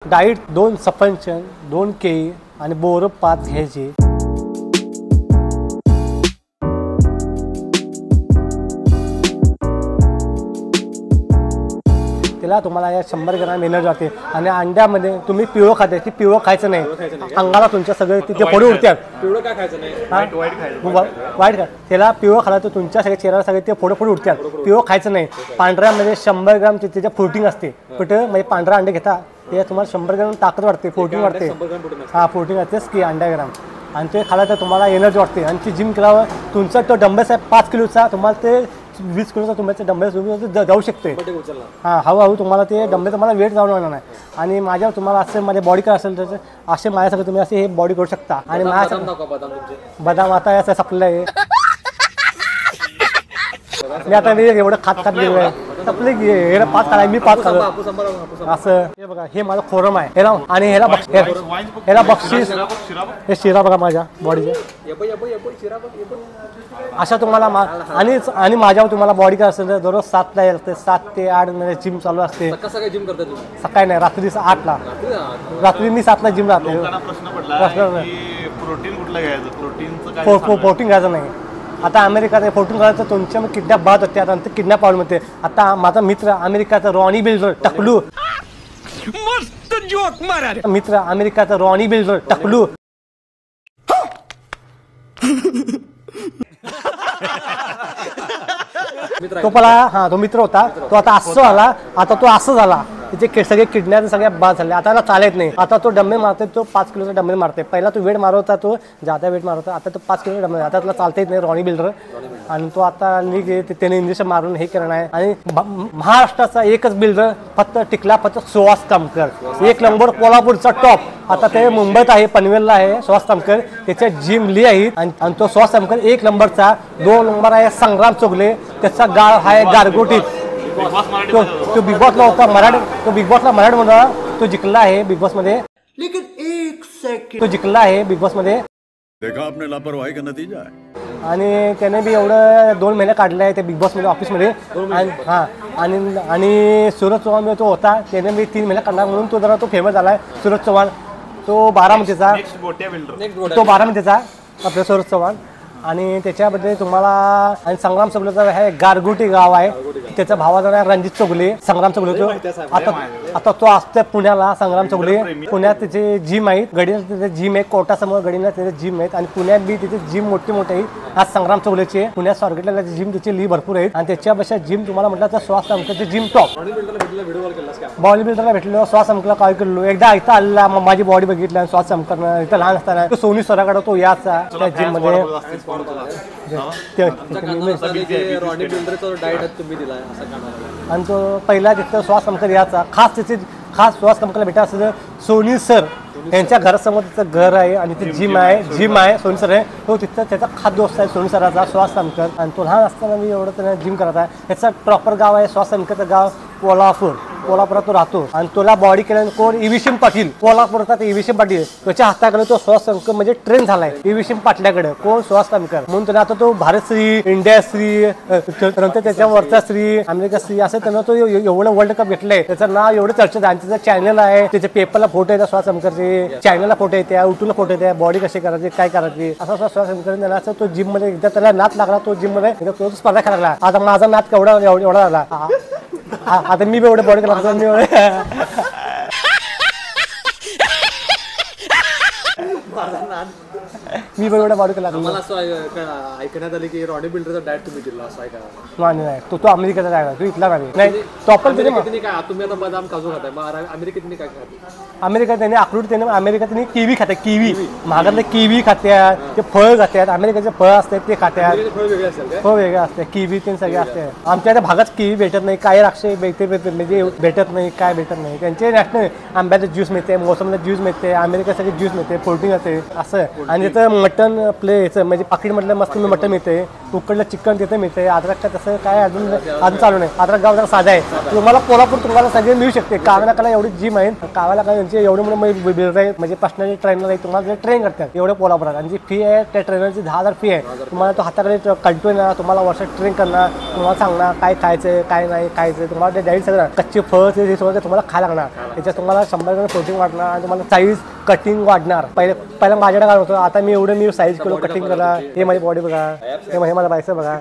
Diet 2 सफरचंद 2 केळी आणि बोरं 5 घ्यायचे। त्याला तुम्हाला या 100 ग्रॅम एनर्जी जाते। आणि अंड्यामध्ये तुम्ही पिवळं खाते की पिवळं खायचं नाही, अंगाला तुमच्या सगळे तिथे फोडे उडतात। पिवळं काय खायचं नाही, वाईट खायचं। वाईट का त्याला पिवळं खाला तर तुमच्या सगळ्या चेहऱ्याला सगळे ते फोडे उडतात। पिवळं खायचं नाही। पांढऱ्यामध्ये 100 ग्रॅम त्याच्या प्रोटीन असते। कुठं म्हणजे पांढरा अंडे घेता ते तुम्हाला 100 ग्रॅम ताकद वाढते, प्रोटीन वाढते। हा प्रोटीन असतेच की अंडा ग्रॅम, आणि ते खाला तर तुम्हाला एनर्जी वाटते। आणि ती जिम केल्यावर तुमचा तो डंबेल्स आहे 5 किलोचा, तुम्हाला ते 20 किलोचा तुमचे डंबेल्स तुम्ही जाऊ शकते। हां हळूहळू तुम्हाला ते डंबेल तुम्हाला वेट जाणवणार नाही। आणि माझ्या तुम्हाला असं माझ्या बॉडी काय असेल तर असे माझ्यासाठी तुम्ही असे हे बॉडी करू शकता। आणि बदाम आता असं सपलं आहे मी आता एवढं खात गेलो आहे, सपले हे 5 खाला मी 5 खालो असं। हे बघा हे माझं खोरम आहे ह्याला, आणि ह्याला बक्षीस हे शिरा बघा माझ्या बॉडीचे अशा तुम्हाला। आणि माझ्यावर तुम्हाला बॉडी काय असेल तर दररोज 7ला येते, 7 ते 8 मध्ये जिम चालू असते। जिम करता तुम्ही? सकाळी नाही, रात्री 8ला। रात्री मी 7ला जिम राहते। प्रोटीन घ्यायचं नाही। आता अमेरिकात प्रोटीन घ्यायचं तुमच्या किडनॅ बाद होते, आता किडनॅ प्रॉब्लेम होते। आता माझा मित्र अमेरिकाचा रॉनी बिल्डर टकलू, मित्र अमेरिकाचा रॉनी बिल्डर टकलू तो पहिला तो मित्र होता, तो आता असं आला, आता तो असं झाला, त्याचे सगळे किडनॅप सगळ्या बाद झाले। आता त्याला चालत नाही, आता तो डंबेल मारते, तो 5 किलोचा डंबेल मारते। पहिला तो वेट मारवता, तो जादा वेट मारवता, आता तो 5 किलो डंबेल, आता त्याला चालता येत नाही रॉनी बिल्डर। आणि तो आता त्याने इंजेक्शन मारून हे करणार आहे। आणि महाराष्ट्राचा एकच बिल्डर फक्त टिकला, फक्त सुहास तामकर, 1 नंबर कोल्हापूरचा टॉप। आता ते मुंबईत आहे, पनवेलला आहे सुहास तामकर, त्याच्या जिम ली आहे। आणि तो सुहास तामकर 1 नंबरचा। 2 नंबर आहे संग्राम चोगले, त्याचा गाळ आहे गारगोटीत। तो बिग बॉसला होता मराठी, तो बिग बॉसला मराठी म्हणा, तो जिंकला आहे बिग बॉस मध्ये। लेकिन 1 सेकंड तो जिंकला आहे बिग बॉस मध्ये, देखा आपने लापरवाही का नतीजा है। आणि त्याने बी एवढं 2 महिने काढले आहे ते बिग बॉस मध्ये ऑफिसमध्ये। हां आणि सूरज चव्हाण तो होता, त्याने बी 3 महिने काढला, म्हणून तो जरा तो फेमस झाला आहे सूरज चव्हाण। तो 12मध्येचा, तो 12मध्येचा आपला सूरज चव्हाण। आणि त्याच्याबद्दल तुम्हाला, आणि संग्राम चोगलेचं आहे गारगोटी गाव आहे, त्याचा भावाचा नाव रणजित चोगले, संग्राम चोगले। तो आता तो असतो पुण्याला, संग्राम चोगले पुण्यात त्याचे जिम आहेत, गडीला त्याचे जिम आहे, कोर्टासमोर गडीला त्याचे जिम आहेत। आणि पुण्यात बी तिथे जिम मोठी आहे आज संग्राम चोगलेचे। पुण्यात स्वारगेटला जिम त्याची ली भरपूर आहेत। आणि त्याच्यापेक्षा जिम तुम्हाला म्हटलं तर सुहास तामकरचे जिम टॉप। बॉडी बिल्डरला भेटलो, सुहास तामकरला कॉल केलो, एकदा इथं आला, माझी बॉडी बघितली सुहास तामकरनं। इथं लहान असताना तो सोनी सराकडे तो याचा त्या जिम मध्ये। आणि तो पहिला तिथं सुहास तामकर याचा, खास सुहास तामकरला भेटा असेल तर सोनी सर यांच्या घरासमोर त्याचं घर आहे, आणि ते जिम आहे सोनी सर आहे, तो तिथं त्याचा खास दोस्त आहे सोनी सराचा सुहास तामकर। आणि तो लहान असताना मी एवढं त्याला जिम करत आहे। त्याचा प्रॉपर गाव आहे सुहास तामकरचं गाव कोल्हापुरात तो राहतो। आणि तुला बॉडी केल्यानंतर कोण इविशिम पाटील, कोल्हापुरात इविशिम पाटील, त्याच्या हाताकडे तो सुहास तामकर म्हणजे ट्रेन झालाय इविशिम पाटल्याकडे, कोण सुहास तामकर म्हणून त्याला आता तो भारत श्री, इंडिया श्री, नंतर त्याच्यावरचा श्री, अमेरिका श्री, असं त्यांना तो एवढं वर्ल्ड कप घेतलंय, त्याचं नाव एवढं चर्चेत आहे। त्याचं चॅनल आहे, त्याच्या पेपरला फोटो येतात सुहास तामकरचे, चॅनलला फोटो येते, युट्यूबला फोटो येते, बॉडी कशी करायची काय करायची असं सुहास तामकर त्यांना असं। तो जिम मध्ये एकदा त्याला नाद लागला, तो जिम मध्ये तो स्पर्धा करायला। आता माझा नाद केवढा एवढा झाला, आता मी एवढे बॉडी केला मी एवढा बॉडी केला। ऐकण्यात आले की रॉनी बिल्डरचा डाएट तुम्ही दिला, असं आहे का? नाही, तो अमेरिकेचा आहे, तो इथला नाही। तो आपण तुम्ही आता बदाम काजू खाताय, अमेरिकेत काय खातात? अमेरिकेत त्याने अमेरिकेत किवी खातात, किवी महागातले किवी खात्यात, ते फळ खात्यात, अमेरिकेचे फळ असतात ते खात्यात, फळ वेगळे असते, किवी ते सगळे असते। आमच्या त्या भागात किवी भेटत नाही, काही राक्षे म्हणजे भेटत नाही, काय भेटत नाही। त्यांचे नॅशनल आंब्याचा ज्यूस मिळते, मोसमचा ज्यूस मिळते, अमेरिकेसाठी ज्यूस मिळते, प्रोटीन असते असं। आणि आणि तिथं मटन आपले याचं म्हणजे पाकिटमधलं मस्त मटन मिळते, उकडलं चिकन तिथं मिळते. अद्रक तसं काय अजून चालू नाही. अद्रक गाव जरा साधा आहे. तुम्हाला कोल्हापूर तुम्हाला सगळे मिळू शकते. कावल्याला एवढी जिम आहे, कावल्याला यांचे एवढे मोठे म्हणजे पर्सनली ट्रेनर तुम्हाला ट्रेन करतात एवढे कोल्हापुरात. आणि जी फी आहे त्या ट्रेनरची 10,000 फी आहे. तुम्हाला तो हाताकडे कंटिन्यू येणार, तुम्हाला वर्षात ट्रेन करणार, तुम्हाला सांगणार काय खायचं काय नाही खायचं, तुम्हाला ते डाईट सगळं कच्चे फळ ते सगळं तुम्हाला खायला लागणार. त्याच्यात तुम्हाला 100 प्रोटीन वाढणार आणि तुम्हाला साईज कटिंग वाढणार. पहिला माझ्याकडे काय होतं, आता मी साईज केलो कटिंग करा. हे माझी बॉडी बघा, हे माझा बायसेप बघा.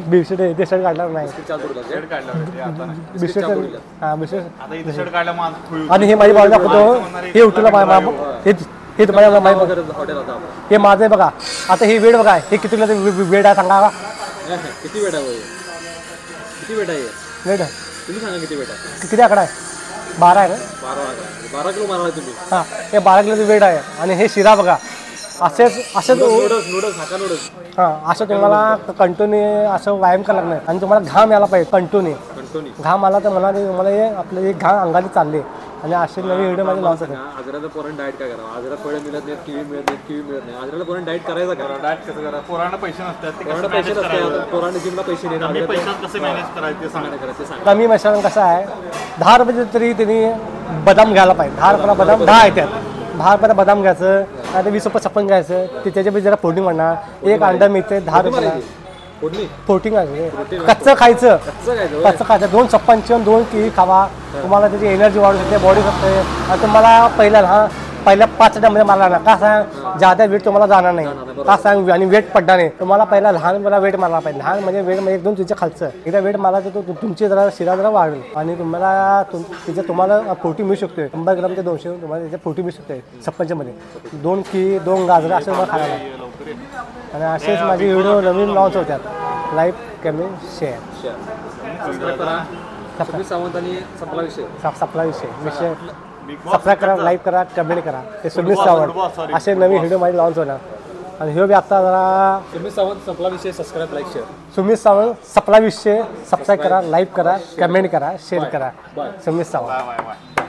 बिस्किट ते शर्ट काढणार नाही, बिस्किट आणि हे माझी बॉडी दाखवतो. हे उठलं हे तुम्हाला हे माझं आहे बघा. आता हे वेट बघा, हे किती वेट आहे सांगा. किती वेट आहे? किती वेट आहे? वेट तुम्ही सांगा किती वेट आहे? किती आकडा आहे? 12 आहे ना? 12 किलो मारला तुम्ही. हां, हे 12 किलोचं वेट आहे. आणि हे शिरा बघा, असेच नूडल्स हाका नूडल्स. हां, असं तुम्हाला कंटिन्यू असं व्यायाम करायला लागणार. आणि तुम्हाला घाम यायला पाहिजे कंटिन्यू. घाम आला तर मला हे आपलं हे घाम अंगाने चालले. आणि असे नवीन व्हिडिओ माझे लॉन्च होते. आजराचं पोरण डाएट काय करावं? आजरा फळं मिळत नाहीत, किवी मिळत नाहीत, किवी मिळत नाही. आजराला पोरण डाएट करायचं का? डाएट कसं करा? पोरांना पैसे नसतात, पैसे नसतात, पोरांना जिमला पैसे नाही. कसं मॅनेज करायचे सांगा. कमी मशाला कसं आहे, 10 रुपये तरी त्यांनी बदाम घ्यायला पाहिजे. 10 रुपयाला बदाम 10 येतात. 10 रुपयाला बदाम घ्यायचं, नाही तर 20 रुपये सपन घ्यायचं. त्याच्यामध्ये जरा प्रोटीन म्हणणार. एक अंडा मिळते 10 रुपयाला. प्रोटीन आहे, कच्चं खायचं. कच्चं खायचं 2 चप्पांची 2 केळी खावा. तुम्हाला त्याची एनर्जी वाढू शकते, बॉडी शकते. आणि तुम्हाला पहिल्या 5 डब्यामध्ये मारला ना का सांग, जादा वेट तुम्हाला जाणार नाही का सांग. आणि वेट पडणार नाही तुम्हाला. पहिला लहानपणा वेट मारला पाहिजे. लहान म्हणजे वेट म्हणजे 1-2 तुमच्या खालचं एकदा वेट मारला तर तुमची जरा शिरा जरा वाढेल. आणि तुम्हाला प्रोटीन मिळू शकते. 100 ग्राम ते 200 तुम्हाला त्याच्या प्रोटीन मिळू शकते. चप्पांच्यामध्ये 2 केळी 2 गाजरं असं तुम्हाला खायला. आणि असेच माझे व्हिडिओ नवीन लॉन्च होतात. लाईक कमेंट शेअर सावंत आणि सपला विषय सबस्क्राईब करा, लाईक करा, कमेंट करा. ते सुमित सावंत असे नवीन व्हिडिओ माझे लॉन्च होणार. आणि ह्यो बी आता जरा सुमित सावंत सपला विषय subscribe like share. Sumit Sawant सपला विषय सबस्क्राईब करा, लाईक करा, कमेंट करा, शेअर करा. सुमित सावंत.